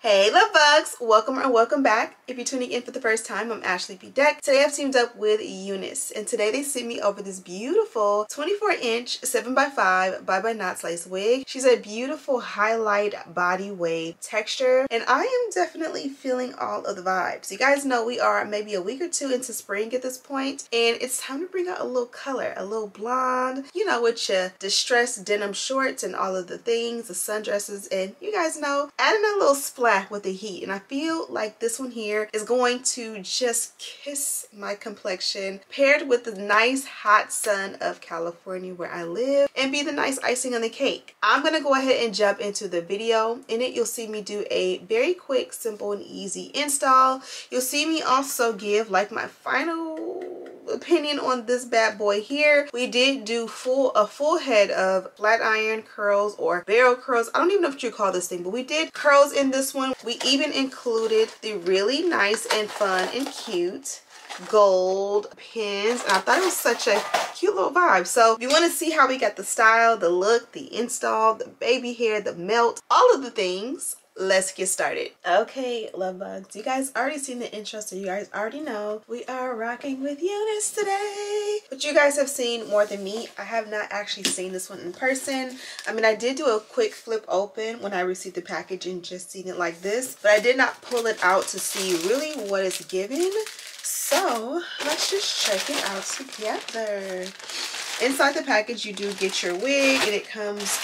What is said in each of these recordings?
Hey love bugs, welcome or welcome back. If you're tuning in for the first time, I'm Ashley Bedeck. Today I've teamed up with Unice, and today they sent me over this beautiful 24-inch 7x5 Bye Bye Knots lace wig. She's a beautiful highlight body wave texture, and I am definitely feeling all of the vibes. You guys know we are maybe a week or two into spring at this point, and it's time to bring out a little color, a little blonde, you know, with your distressed denim shorts and all of the things, the sundresses, and you guys know, adding a little splash with the heat. And I feel like this one here is going to just kiss my complexion, paired with the nice hot sun of California where I live, and be the nice icing on the cake. I'm gonna go ahead and jump into the video. In it, you'll see me do a very quick, simple, and easy install. You'll see me also give like my final opinion on this bad boy here. We did do a full head of flat iron curls or barrel curls. I don't even know what you call this thing, but we did curls in this one. We even included the really nice and fun and cute gold pins, and I thought it was such a cute little vibe. So if you want to see how we got the style, the look, the install, the baby hair, the melt, all of the things, let's get started. Okay, love bugs, you guys already seen the intro, so you guys already know we are rocking with Unice today. But you guys have seen more than me. I have not actually seen this one in person. I mean, I did do a quick flip open when I received the package and just seen it like this, but I did not pull it out to see really what it's giving. So let's just check it out together. Inside the package, you do get your wig, and it comes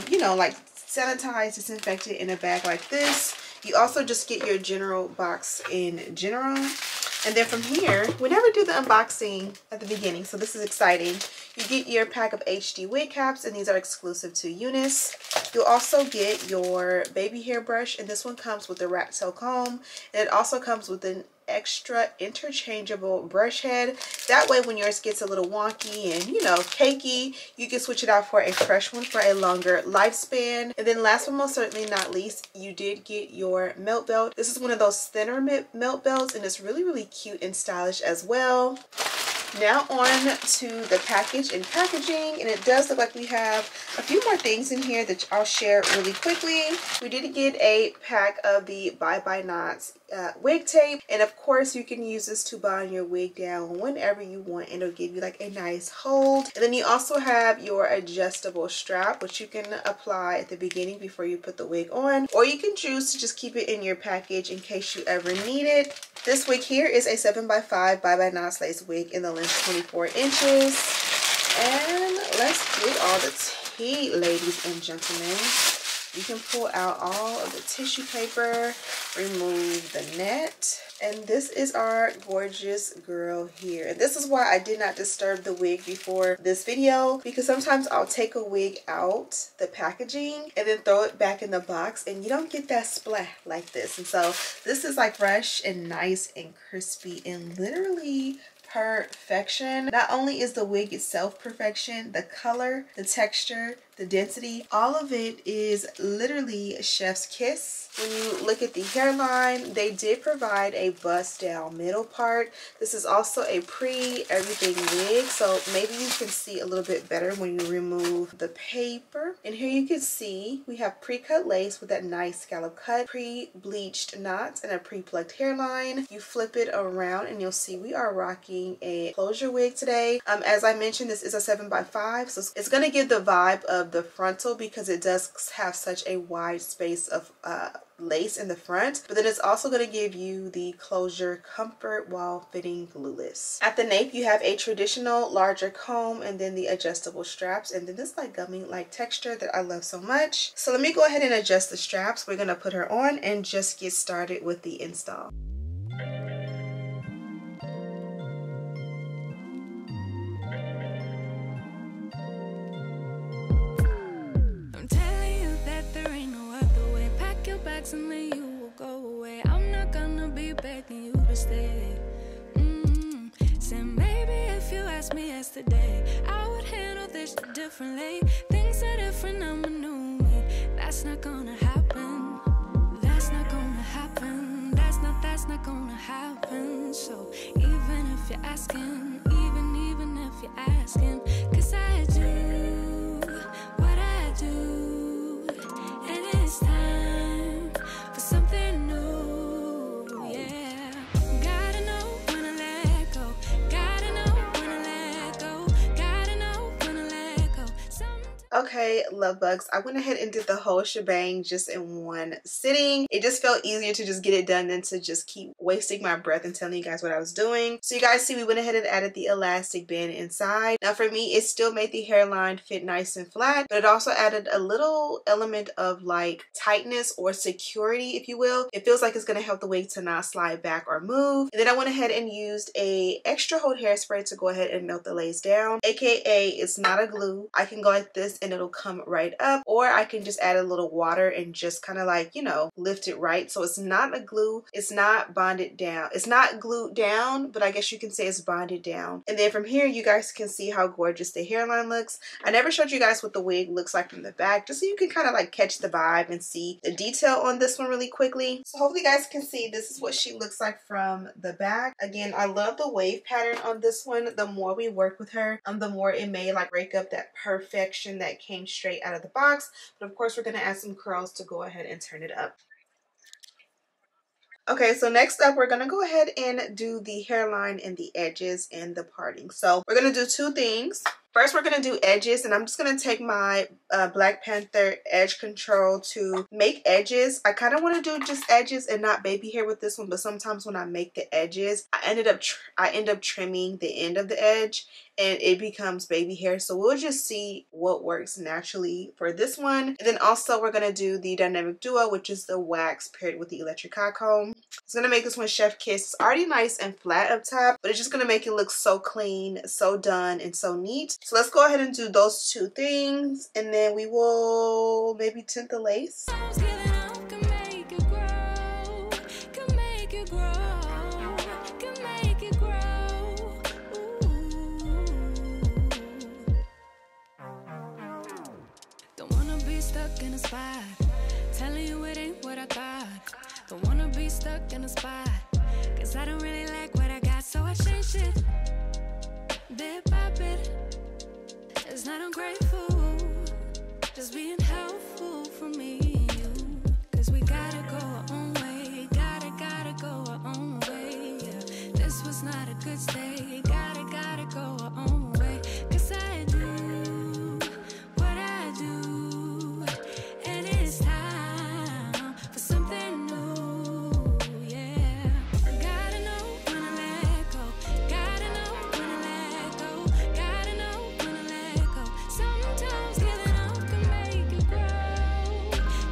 you know, like sanitized, disinfected in a bag like this. You also just get your general box in general, and then from here, we never do the unboxing at the beginning, so this is exciting. You get your pack of HD wig caps, and these are exclusive to Unice. You'll also get your baby hair brush, and this one comes with a rat tail comb, and it also comes with an extra interchangeable brush head. That way when yours gets a little wonky and, you know, cakey, you can switch it out for a fresh one for a longer lifespan. And then last but most certainly not least, you did get your melt belt. This is one of those thinner melt belts, and it's really cute and stylish as well. Now on to the package and packaging, and it does look like we have a few more things in here that I'll share really quickly. We did get a pack of the Bye Bye Knots wig tape, and of course you can use this to bind your wig down whenever you want, and it'll give you like a nice hold. And then you also have your adjustable strap, which you can apply at the beginning before you put the wig on, or you can choose to just keep it in your package in case you ever need it. This wig here is a 7x5 Bye Bye Knots lace wig in the length 24 inches. And let's get all the tea, ladies and gentlemen. You can pull out all of the tissue paper, remove the net, and this is our gorgeous girl here. And this is why I did not disturb the wig before this video, because sometimes I'll take a wig out the packaging and then throw it back in the box, and you don't get that splat like this. And so this is like fresh and nice and crispy and literally perfection. Not only is the wig itself perfection, the color, the texture, the density, all of it is literally chef's kiss. When you look at the hairline, they did provide a bust down middle part. This is also a pre-everything wig, so maybe you can see a little bit better when you remove the paper. And here you can see we have pre-cut lace with that nice scallop cut, pre-bleached knots, and a pre-plucked hairline. You flip it around and you'll see we are rocking a closure wig today. As I mentioned, this is a 7x5, so it's going to give the vibe of the frontal because it does have such a wide space of lace in the front, but then it's also going to give you the closure comfort while fitting glueless. At the nape, you have a traditional larger comb, and then the adjustable straps, and then this like gummy like texture that I love so much. So let me go ahead and adjust the straps. We're going to put her on and just get started with the install. And then you will go away. I'm not gonna be begging you to stay. Say maybe if you asked me yesterday, I would handle this differently. Things are different, I'm a new me. That's not gonna happen. That's not gonna happen. That's not gonna happen. So even if you're asking, even if you're asking, 'cause I do what I do, and it's time for some say love bugs, I went ahead and did the whole shebang just in one sitting. It just felt easier to just get it done than to just keep wasting my breath and telling you guys what I was doing. So you guys see we went ahead and added the elastic band inside. Now for me, it still made the hairline fit nice and flat, but it also added a little element of like tightness or security, if you will. It feels like it's going to help the wig to not slide back or move. And then I went ahead and used a extra hold hairspray to go ahead and melt the lace down, aka it's not a glue. I can go like this and it'll come right up, or I can just add a little water and just kind of like, you know, lift it right. So it's not a glue, it's not bonded down, it's not glued down, but I guess you can say it's bonded down. And then from here you guys can see how gorgeous the hairline looks. I never showed you guys what the wig looks like from the back, just so you can kind of like catch the vibe and see the detail on this one really quickly. So hopefully you guys can see this is what she looks like from the back. Again, I love the wave pattern on this one. The more we work with her, the more it may like break up that perfection that came straight out of the box. But of course we're going to add some curls to go ahead and turn it up. Okay, so next up we're going to go ahead and do the hairline and the edges and the parting. So we're going to do two things. First, we're going to do edges, and I'm just going to take my Black Panther edge control to make edges. I kind of want to do just edges and not baby hair with this one, but sometimes when I make the edges, I end up trimming the end of the edge and it becomes baby hair. So we'll just see what works naturally for this one. And then also we're going to do the dynamic duo, which is the wax paired with the electric hot comb. It's going to make this one chef kiss. It's already nice and flat up top, but it's just going to make it look so clean, so done, and so neat. So let's go ahead and do those two things, and then we will maybe tint the lace. Don't wanna be stuck in a spot, telling you it ain't what I thought. Don't wanna be stuck in a spot, cause I don't really like what I got, so I change it bit by bit. It's not ungrateful, just being helpful for me and you. Cause we gotta go our own way, gotta go our own way, yeah. This was not a good stay, gotta go our own way. Cause I do what I do, and it's time for something new, yeah. Gotta know when to let go, gotta know when to let go, gotta know when to let go. Sometimes giving up can make you grow,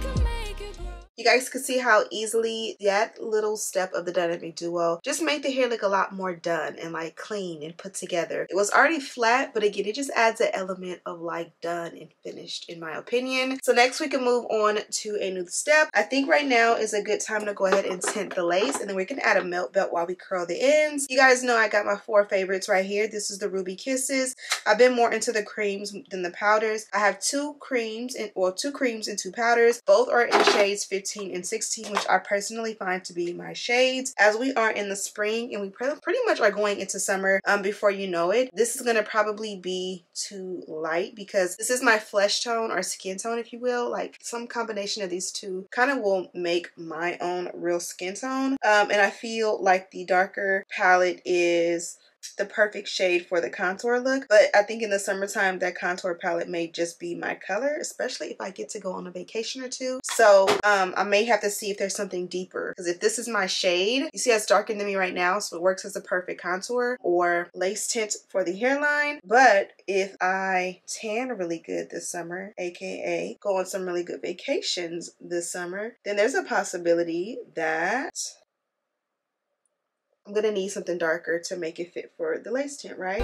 can make you grow. You guys can see how easily that little step of the dynamic duo just made the hair look a lot more done and like clean and put together. It was already flat, but again, it just adds an element of like done and finished in my opinion. So next we can move on to a new step. I think right now is a good time to go ahead and tint the lace, and then we can add a melt belt while we curl the ends. You guys know I got my four favorites right here. This is the Ruby Kisses. I've been more into the creams than the powders. I have two creams and two powders. Both are in shades 15 and 16, which I personally find to be my shades. As we are in the spring and we pretty much are going into summer before you know it, this is going to probably be too light because this is my flesh tone or skin tone, if you will. Like some combination of these two kind of will make my own real skin tone. And I feel like the darker palette is the perfect shade for the contour look, but I think in the summertime that contour palette may just be my color, especially if I get to go on a vacation or two. So I may have to see if there's something deeper, because if this is my shade, you see it's darker than me right now, so it works as a perfect contour or lace tint for the hairline. But if I tan really good this summer, aka go on some really good vacations this summer, then there's a possibility that I'm gonna need something darker to make it fit for the lace tint, right?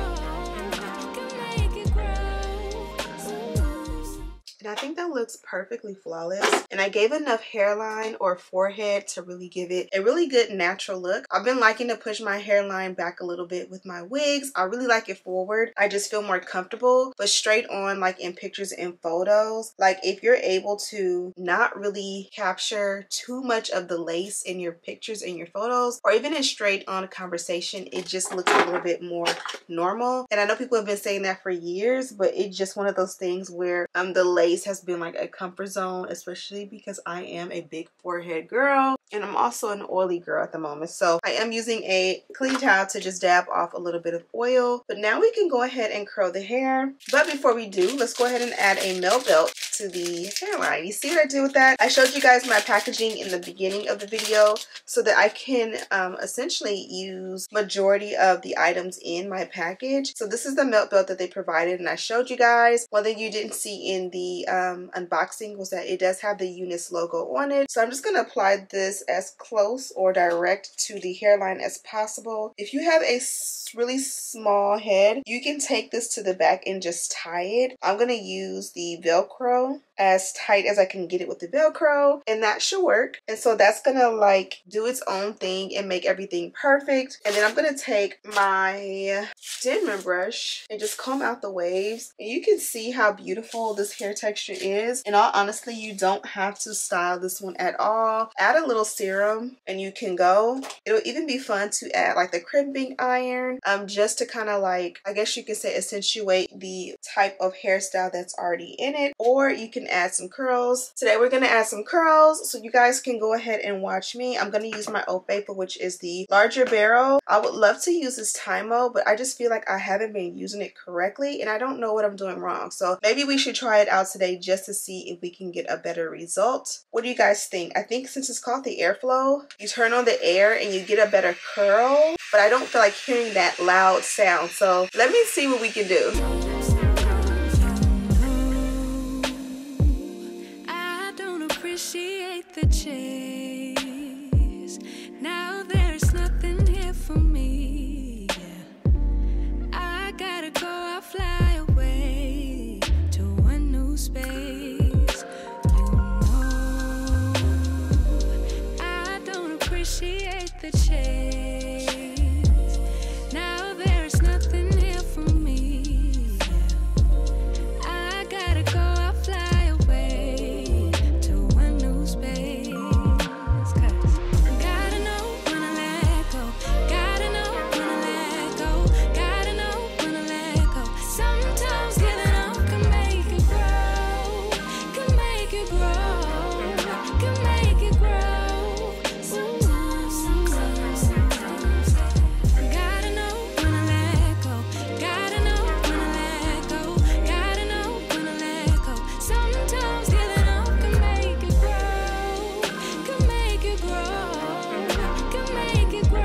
And I think that looks perfectly flawless. And I gave enough hairline or forehead to really give it a really good natural look. I've been liking to push my hairline back a little bit with my wigs. I really like it forward. I just feel more comfortable. But straight on, like in pictures and photos, like if you're able to not really capture too much of the lace in your pictures and your photos, or even in straight on a conversation, it just looks a little bit more normal. And I know people have been saying that for years, but it's just one of those things where the lace has been like a comfort zone, especially because I am a big forehead girl. And I'm also an oily girl at the moment, so I am using a clean towel to just dab off a little bit of oil. But now we can go ahead and curl the hair. But before we do, let's go ahead and add a melt belt to the hairline. You see what I did with that? I showed you guys my packaging in the beginning of the video so that I can essentially use majority of the items in my package. So this is the melt belt that they provided, and I showed you guys. One thing you didn't see in the unboxing was that it does have the Unice logo on it. So I'm just going to apply this as close or direct to the hairline as possible. If you have a really small head, you can take this to the back and just tie it. I'm going to use the Velcro as tight as I can get it with the Velcro, and that should work. And so that's gonna like do its own thing and make everything perfect. And then I'm gonna take my Denman brush and just comb out the waves, and you can see how beautiful this hair texture is. And all honestly, you don't have to style this one at all. Add a little serum and you can go. It'll even be fun to add like the crimping iron just to kind of like, I guess you could say, accentuate the type of hairstyle that's already in it. Or you can add some curls. Today we're going to add some curls, so you guys can go ahead and watch me. I'm going to use my Old Faithful, which is the larger barrel. I would love to use this Time-O, but I just feel like I haven't been using it correctly and I don't know what I'm doing wrong. So maybe we should try it out today just to see if we can get a better result. What do you guys think? I think since it's called the airflow, you turn on the air and you get a better curl, but I don't feel like hearing that loud sound. So let me see what we can do. Appreciate the chase. Now there's nothing here for me. I gotta go, I'll fly away to a new space. You know, I don't appreciate the chase. Now there's nothing here for me. I gotta go, I'll fly away to a new space. 'Cause gotta know when I let go. Gotta know when I let go. Gotta know when I let go. Sometimes giving up can make it grow. Can make it grow. Can make it grow. Sometimes. Gotta know when I let go. Gotta know when I let go. Gotta know when I let go. Sometimes giving up can make it grow. Can make it grow. Can make it grow.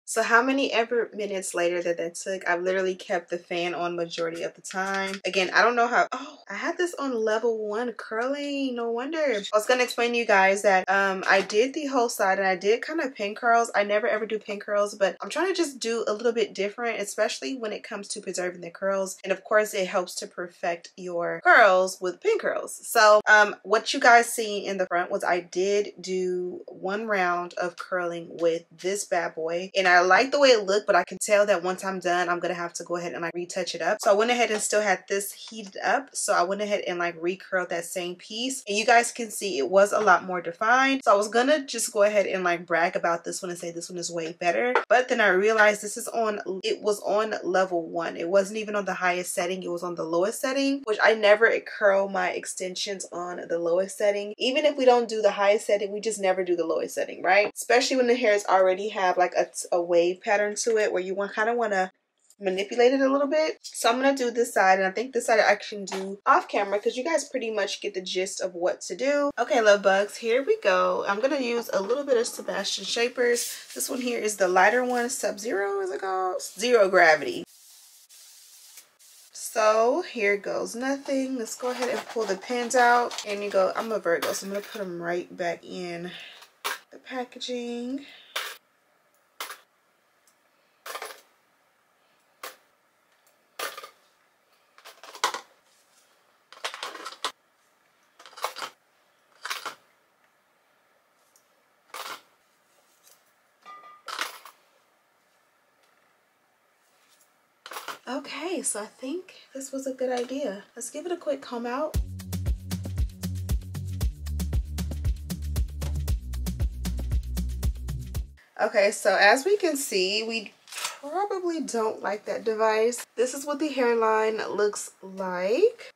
So how many ever minutes later that took, I've literally kept the fan on majority of the time. Again, I don't know how, oh, I had this on level 1 curling, no wonder. I was gonna explain to you guys that I did the whole side and I did kind of pin curls. I never ever do pin curls, but I'm trying to just do a little bit different, especially when it comes to preserving the curls. And of course it helps to perfect your curls with pin curls. So what you guys see in the front was I did do 1 round of curling with this bad boy, and I like the way it looked, but I can tell that once I'm done I'm gonna have to go ahead and like retouch it up. So I went ahead and still had this heated up, so I went ahead and like recurled that same piece, and you guys can see it was a lot more defined. So I was gonna just go ahead and like brag about this one and say this one is way better, but then I realized this is on, it was on level 1. It wasn't even on the highest setting, it was on the lowest setting, which I never curl my extensions on the lowest setting. Even if we don't do the highest setting, we just never do the lowest setting, right? Especially when the hairs already have like a wave pattern to it where you kind of want to manipulate it a little bit. So I'm going to do this side, and I think this side I can do off camera because you guys pretty much get the gist of what to do. Okay, love bugs, here we go. I'm going to use a little bit of Sebastian Shapers. This one here is the lighter one, Sub-Zero is it called? Zero Gravity. So here goes nothing. Let's go ahead and pull the pins out, and you go, I'm a Virgo, so I'm going to put them right back in the packaging. Okay, so I think this was a good idea. Let's give it a quick comb out. Okay, so as we can see, we probably don't like that device. This is what the hairline looks like.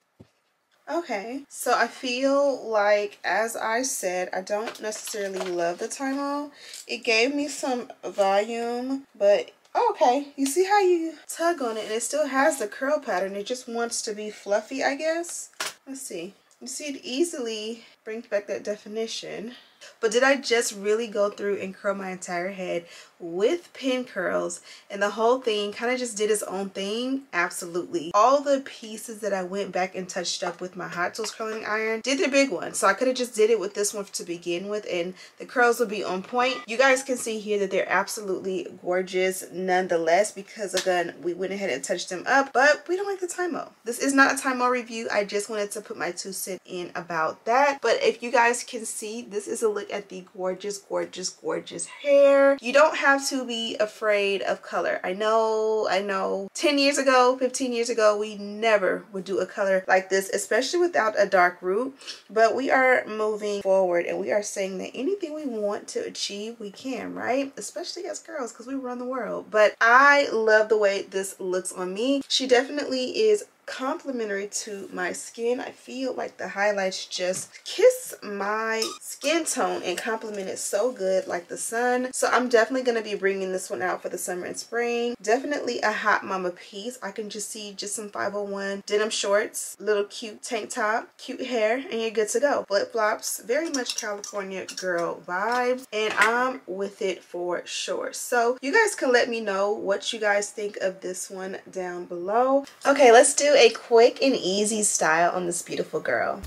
Okay, so I feel like, as I said, I don't necessarily love the tie-mo. It gave me some volume, but okay, you see how you tug on it and it still has the curl pattern. It just wants to be fluffy, I guess. Let's see. You see, it easily brings back that definition. But did I just really go through and curl my entire head with pin curls and the whole thing kind of just did its own thing? Absolutely. All the pieces that I went back and touched up with my Hot Tools curling iron did the big one. So I could have just did it with this one to begin with and the curls would be on point. You guys can see here that they're absolutely gorgeous nonetheless, because again, we went ahead and touched them up, but we don't like the tie-mo. This is not a tie-mo review. I just wanted to put my 2 cents in about that. But if you guys can see, this is a look at the gorgeous, gorgeous, gorgeous hair. You don't have to be afraid of color. I know 10 years ago, 15 years ago, we never would do a color like this, especially without a dark root. But we are moving forward and we are saying that anything we want to achieve, we can, right? Especially as girls, because we run the world. But I love the way this looks on me. She definitely is complementary to my skin. I feel like the highlights just kiss my skin tone and complement it so good like the sun. So I'm definitely going to be bringing this one out for the summer and spring. Definitely a hot mama piece. I can just see just some 501 denim shorts, little cute tank top, cute hair, and you're good to go. Flip flops, very much California girl vibes, and I'm with it for sure. So you guys can let me know what you guys think of this one down below. Okay, let's do a quick and easy style on this beautiful girl.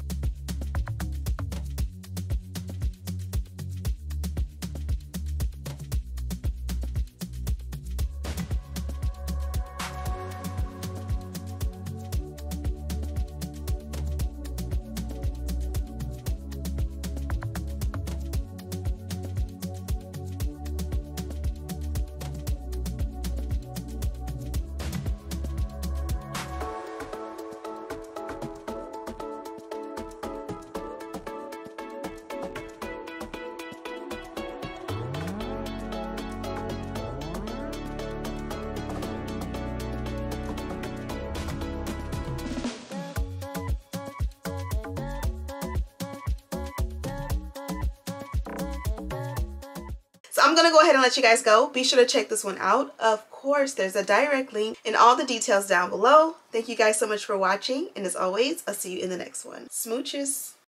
So I'm going to go ahead and let you guys go. Be sure to check this one out. Of course, there's a direct link and all the details down below. Thank you guys so much for watching. And as always, I'll see you in the next one. Smooches.